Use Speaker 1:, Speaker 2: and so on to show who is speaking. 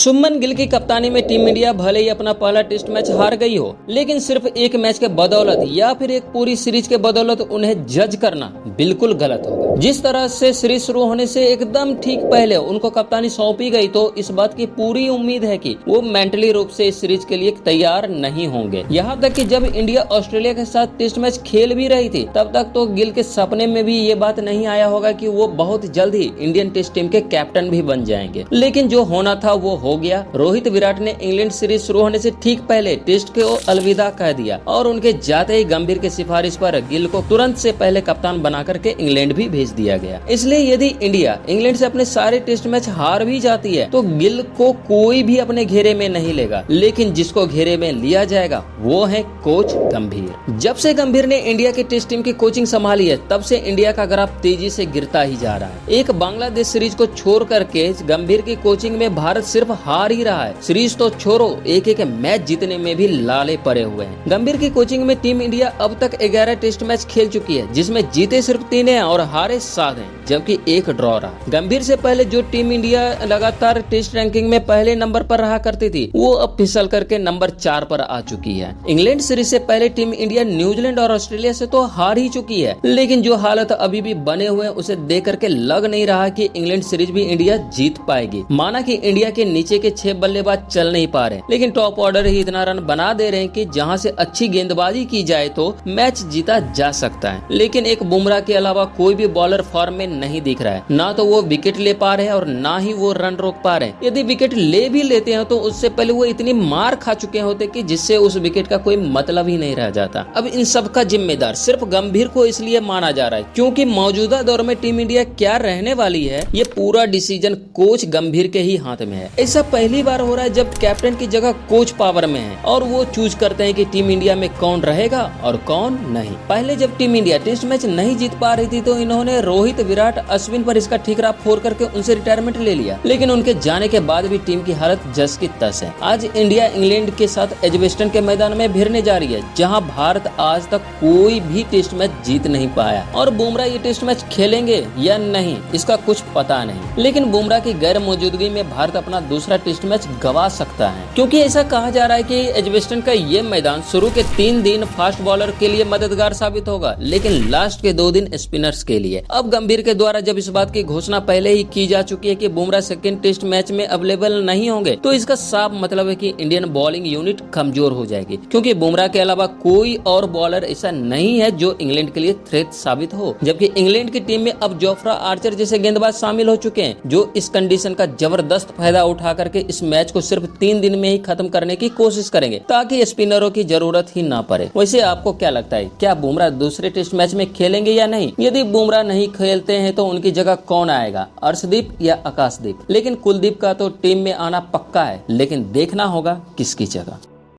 Speaker 1: शुभमन गिल की कप्तानी में टीम इंडिया भले ही अपना पहला टेस्ट मैच हार गई हो, लेकिन सिर्फ एक मैच के बदौलत या फिर एक पूरी सीरीज के बदौलत उन्हें जज करना बिल्कुल गलत होगा। जिस तरह से सीरीज शुरू होने से एकदम ठीक पहले उनको कप्तानी सौंपी गई, तो इस बात की पूरी उम्मीद है कि वो मेंटली रूप से इस सीरीज के लिए तैयार नहीं होंगे। यहाँ तक कि जब इंडिया ऑस्ट्रेलिया के साथ टेस्ट मैच खेल भी रही थी, तब तक तो गिल के सपने में भी ये बात नहीं आया होगा कि वो बहुत जल्द ही इंडियन टेस्ट टीम के कैप्टन भी बन जाएंगे। लेकिन जो होना था वो हो गया। रोहित विराट ने इंग्लैंड सीरीज शुरू होने से ठीक पहले टेस्ट को अलविदा कह दिया और उनके जाते ही गंभीर की सिफारिश पर गिल को तुरंत से पहले कप्तान बना करके इंग्लैंड भी भेज दिया गया। इसलिए यदि इंडिया इंग्लैंड से अपने सारे टेस्ट मैच हार भी जाती है, तो गिल को कोई भी अपने घेरे में नहीं लेगा। लेकिन जिसको घेरे में लिया जाएगा वो है कोच गंभीर। जब से गंभीर ने इंडिया की टेस्ट टीम की कोचिंग संभाली है, तब से इंडिया का ग्राफ तेजी से गिरता ही जा रहा है। एक बांग्लादेश सीरीज को छोड़ करके गंभीर की कोचिंग में भारत सिर्फ हार ही रहा है। सीरीज तो छोड़ो, एक एक मैच जीतने में भी लाले पड़े हुए हैं। गंभीर की कोचिंग में टीम इंडिया अब तक 11 टेस्ट मैच खेल चुकी है, जिसमें जीते सिर्फ 3 हैं और हारे 7 हैं, जबकि 1 ड्रॉ रहा। गंभीर से पहले जो टीम इंडिया लगातार टेस्ट रैंकिंग में पहले नंबर पर रहा करती थी, वो अब फिसल करके नंबर 4 पर आ चुकी है। इंग्लैंड सीरीज से पहले टीम इंडिया न्यूजीलैंड और ऑस्ट्रेलिया से तो हार ही चुकी है, लेकिन जो हालत अभी भी बने हुए हैं, उसे देख करके लग नहीं रहा कि इंग्लैंड सीरीज भी इंडिया जीत पाएगी। माना कि इंडिया के नीचे के 6 बल्लेबाज चल नहीं पा रहे, लेकिन टॉप ऑर्डर ही इतना रन बना दे रहे हैं कि जहां से अच्छी गेंदबाजी की जाए तो मैच जीता जा सकता है। लेकिन एक बुमराह के अलावा कोई भी बॉलर फॉर्म में नहीं दिख रहा है। ना तो वो विकेट ले पा रहे हैं और ना ही वो रन रोक पा रहे हैं। यदि विकेट ले भी लेते हैं तो उससे पहले वो इतनी मार खा चुके होते कि जिससे उस विकेट का कोई मतलब ही नहीं रह जाता। अब इन सब का जिम्मेदार सिर्फ गंभीर को इसलिए माना जा रहा है क्योंकि मौजूदा दौर में टीम इंडिया क्या रहने वाली है, ये पूरा डिसीजन कोच गंभीर के ही हाथ में है। ऐसा पहली बार हो रहा है जब कैप्टन की जगह कोच पावर में है और वो चूज करते हैं कि टीम इंडिया में कौन रहेगा और कौन नहीं। पहले जब टीम इंडिया टेस्ट मैच नहीं जीत पा रही थी, तो इन्होंने रोहित, विराट, अश्विन पर इसका ठीकरा फोड़ करके उनसे रिटायरमेंट ले लिया। लेकिन उनके जाने के बाद भी टीम की हालत जस की तस है। आज इंडिया इंग्लैंड के साथ एजबेस्टन के मैदान में भिड़ने जा रही है, जहां भारत आज तक कोई भी टेस्ट मैच जीत नहीं पाया और बुमराह ये टेस्ट मैच खेलेंगे या नहीं, इसका कुछ पता नहीं। लेकिन बुमराह की गैर मौजूदगी में भारत अपना दूसरा टेस्ट मैच गवा सकता है, क्योंकि ऐसा कहा जा रहा है कि एजबेस्टन का ये मैदान शुरू के 3 दिन फास्ट बॉलर के लिए मददगार साबित होगा, लेकिन लास्ट के 2 दिन स्पिनर्स के लिए। अब गंभीर के द्वारा जब इस बात की घोषणा पहले ही की जा चुकी है कि बुमराह सेकंड टेस्ट मैच में अवेलेबल नहीं होंगे, तो इसका साफ मतलब है कि इंडियन बॉलिंग यूनिट कमजोर हो जाएगी, क्योंकि बुमराह के अलावा कोई और बॉलर ऐसा नहीं है जो इंग्लैंड के लिए थ्रेट साबित हो। जबकि इंग्लैंड की टीम में अब जोफ्रा आर्चर जैसे गेंदबाज शामिल हो चुके हैं, जो इस कंडीशन का जबरदस्त फायदा उठा करके इस मैच को सिर्फ 3 दिन में ही खत्म करने की कोशिश करेंगे, ताकि स्पिनरों की जरूरत ही ना पड़े। वैसे आपको क्या लगता है, क्या बुमराह दूसरे टेस्ट मैच में खेलेंगे या नहीं? यदि बुमराह नहीं खेलते हैं तो उनकी जगह कौन आएगा, अर्शदीप या आकाशदीप? लेकिन कुलदीप का तो टीम में आना पक्का है, लेकिन देखना होगा किसकी जगह।